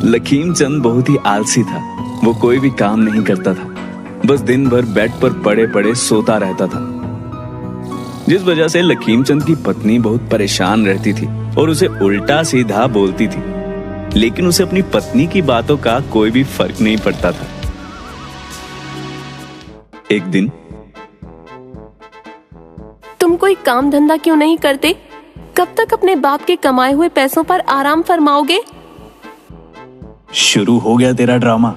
लखीम चंद बहुत ही आलसी था। वो कोई भी काम नहीं करता था, बस दिन भर बेड पर पड़े पड़े सोता रहता था, जिस वजह से लखीम चंद की पत्नी बहुत परेशान रहती थी और उसे उल्टा सीधा बोलती थी, लेकिन उसे अपनी पत्नी की बातों का कोई भी फर्क नहीं पड़ता था। एक दिन, तुम कोई काम धंधा क्यों नहीं करते? कब तक अपने बाप के कमाए हुए पैसों पर आराम फरमाओगे? शुरू हो गया तेरा ड्रामा।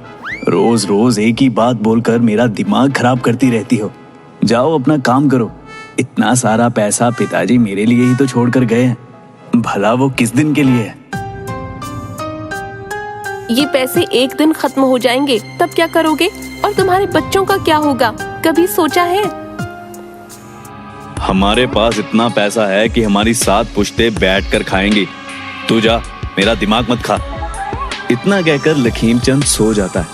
रोज रोज एक ही बात बोलकर मेरा दिमाग खराब करती रहती हो। जाओ अपना काम करो। इतना सारा पैसा पिताजी मेरे लिए ही तो छोड़कर गए हैं, भला वो किस दिन के लिए है? ये पैसे एक दिन खत्म हो जाएंगे, तब क्या करोगे? और तुम्हारे बच्चों का क्या होगा, कभी सोचा है? हमारे पास इतना पैसा है कि हमारी 7 पुश्तें बैठकर खाएंगी। तू जा, मेरा दिमाग मत खा। इतना कहकर लखीम चंद सो जाता है।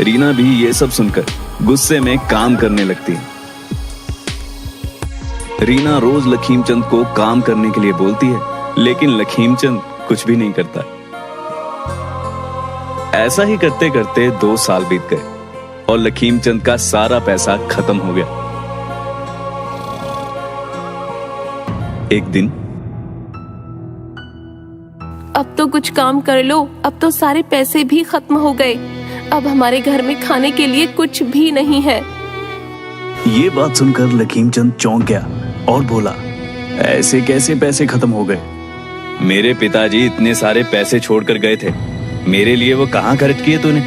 रीना भी ये सब सुनकर गुस्से में काम करने लगती है। रीना रोज लखीम चंद को काम करने के लिए बोलती है, लेकिन लखीम चंद कुछ भी नहीं करता। ऐसा ही करते करते 2 साल बीत गए और लखीम चंद का सारा पैसा खत्म हो गया। एक दिन, अब तो कुछ काम कर लो, अब तो सारे पैसे भी खत्म हो गए। अब हमारे घर में खाने के लिए कुछ भी नहीं है। ये बात सुनकर लखीम चंद चौंक गया और बोला, ऐसे कैसे पैसे खत्म हो गए? मेरे पिताजी इतने सारे पैसे छोड़कर गए थे, मेरे लिए वो कहाँ खर्च किए तूने?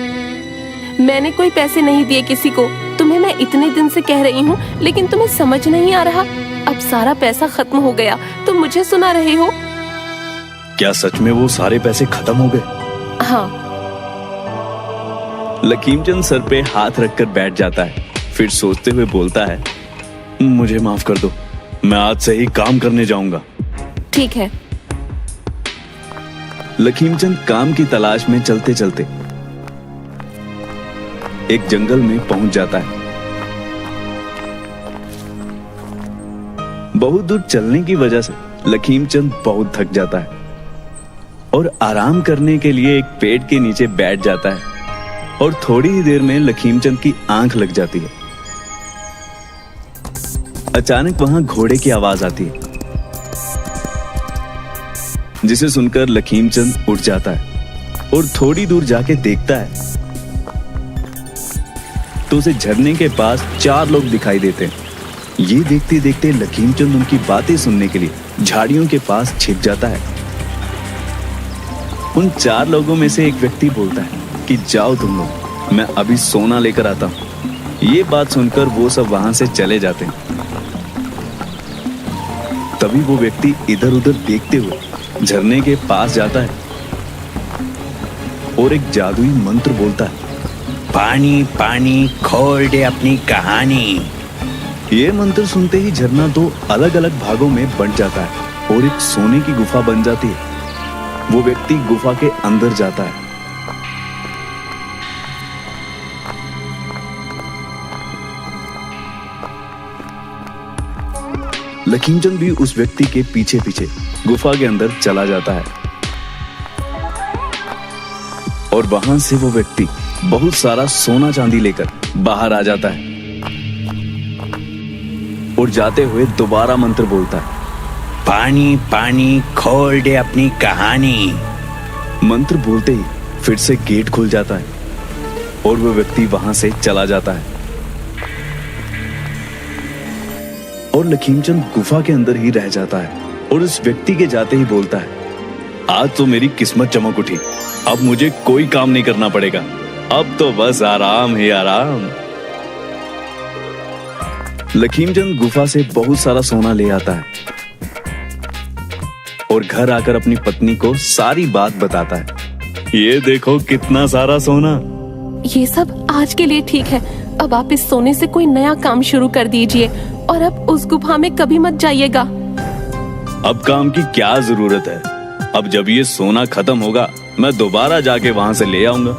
मैंने कोई पैसे नहीं दिए किसी को। तुम्हें मैं इतने दिन से कह रही हूँ, लेकिन तुम्हें समझ नहीं आ रहा। अब सारा पैसा खत्म हो गया, तुम मुझे सुना रहे हो? क्या सच में वो सारे पैसे खत्म हो गए? हाँ। लखीम चंद सर पे हाथ रखकर बैठ जाता है, फिर सोचते हुए बोलता है, मुझे माफ कर दो, मैं आज से ही काम करने जाऊंगा। ठीक है। लखीम चंद काम की तलाश में चलते चलते एक जंगल में पहुंच जाता है। बहुत दूर चलने की वजह से लखीम चंद बहुत थक जाता है और आराम करने के लिए एक पेड़ के नीचे बैठ जाता है। और थोड़ी ही देर में लखीम चंद की आंख लग जाती है। अचानक वहां घोड़े की आवाज आती है, जिसे सुनकर लखीम चंद उठ जाता है और थोड़ी दूर जाके देखता है तो उसे झरने के पास 4 लोग दिखाई देते हैं। ये देखते देखते लखीम चंद उनकी बातें सुनने के लिए झाड़ियों के पास छिप जाता है। उन 4 लोगों में से एक व्यक्ति बोलता है कि जाओ तुम लोग, मैं अभी सोना लेकर आता हूं। ये बात सुनकर वो सब वहां से चले जाते हैं। तभी वो व्यक्ति इधर उधर देखते हुए झरने के पास जाता है और एक जादुई मंत्र बोलता है, पानी पानी खोल दे अपनी कहानी। ये मंत्र सुनते ही झरना 2 अलग अलग भागों में बंट जाता है और एक सोने की गुफा बन जाती है। वो व्यक्ति गुफा के अंदर जाता है। लखीम चंद भी उस व्यक्ति के पीछे पीछे गुफा के अंदर चला जाता है और वहां से वो व्यक्ति बहुत सारा सोना चांदी लेकर बाहर आ जाता है और जाते हुए दोबारा मंत्र बोलता है, पानी पानी खोल दे अपनी कहानी। मंत्र बोलते ही फिर से गेट खुल जाता है और वो व्यक्ति वहां से चला जाता है और लखीम चंद गुफा के अंदर ही रह जाता है और उस व्यक्ति के जाते ही बोलता है, आज तो मेरी किस्मत चमक उठी, अब मुझे कोई काम नहीं करना पड़ेगा, अब तो बस आराम ही आराम। लखीम चंद गुफा से बहुत सारा सोना ले आता है और घर आकर अपनी पत्नी को सारी बात बताता है। ये देखो कितना सारा सोना। ये सब आज के लिए ठीक है, अब आप इस सोने से कोई नया काम शुरू कर दीजिए और अब उस गुफा में कभी मत जाइएगा। अब काम की क्या जरूरत है? अब जब ये सोना खत्म होगा, मैं दोबारा जाके वहां से ले आऊंगा।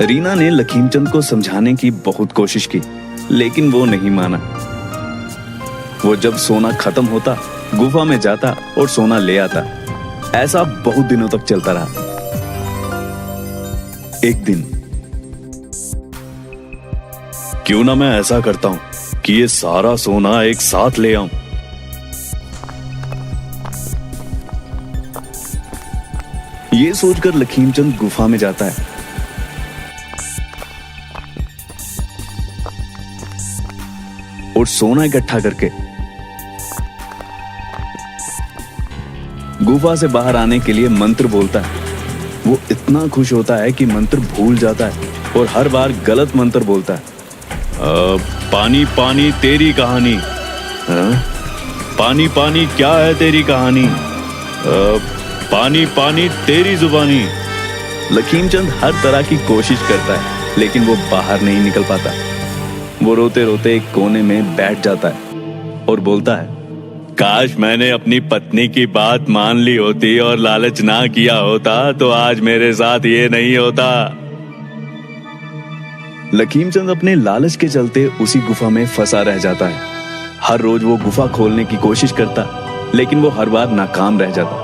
रीना ने लखीम चंद को समझाने की बहुत कोशिश की, लेकिन वो नहीं माना। वो जब सोना खत्म होता, गुफा में जाता और सोना ले आता। ऐसा बहुत दिनों तक चलता रहा। एक दिन क्यों ना मैं ऐसा करता हूं कि ये सारा सोना एक साथ ले आऊं। ये सोचकर लखीमचंद गुफा में जाता है। और सोना इकट्ठा करके गुफा से बाहर आने के लिए मंत्र बोलता है। वो इतना खुश होता है कि मंत्र भूल जाता है और हर बार गलत मंत्र बोलता है। पानी पानी तेरी कहानी। पानी पानी क्या है तेरी कहानी। पानी पानी तेरी जुबानी। लखीमचंद हर तरह की कोशिश करता है लेकिन वो बाहर नहीं निकल पाता। वो रोते रोते एक कोने में बैठ जाता है और बोलता है, काश मैंने अपनी पत्नी की बात मान ली होती और लालच ना किया होता तो आज मेरे साथ ये नहीं होता। लखीमचंद अपने लालच के चलते उसी गुफा में फंसा रह जाता है। हर रोज वो गुफा खोलने की कोशिश करता लेकिन वो हर बार नाकाम रह जाता।